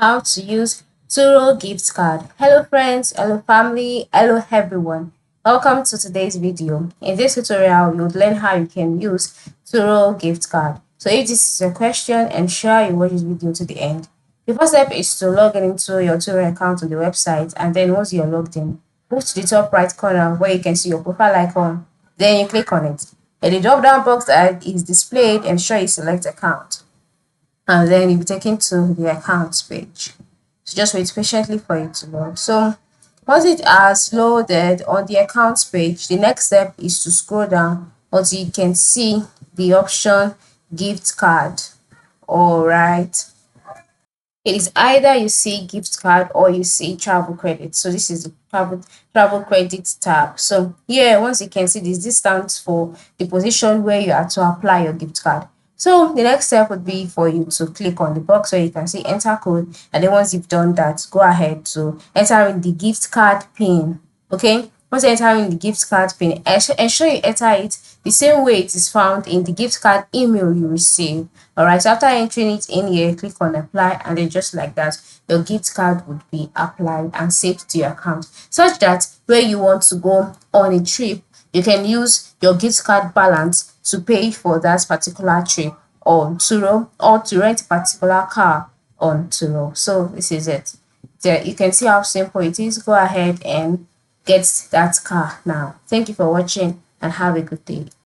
How to use Turo gift card. Hello friends, hello family, hello everyone. Welcome to today's video. In this tutorial, you'll learn how you can use Turo gift card. So if this is your question, ensure you watch this video to the end. The first step is to log in into your Turo account on the website, and then once you're logged in, move to the top right corner where you can see your profile icon. Then you click on it. In the drop down box that is displayed, ensure you select account, and then you'll be taken to the accounts page. So just wait patiently for it to load. So once it has loaded on the accounts page, the next step is to scroll down until you can see the option gift card. All right, it is either you see gift card or you see travel credit. So this is the travel credit tab. So here, once you can see this stands for the position where you are to apply your gift card. So the next step would be for you to click on the box where you can see enter code, and then once you've done that, go ahead to enter in the gift card pin. Okay, once entering the gift card pin, ensure you enter it the same way it is found in the gift card email you receive. All right, so after entering it in here, click on apply, and then just like that, your gift card would be applied and saved to your account, such that where you want to go on a trip, you can use your gift card balance to pay for that particular trip on Turo, or to rent a particular car on Turo. So this is it. There, you can see how simple it is. Go ahead and get that car now. Thank you for watching and have a good day.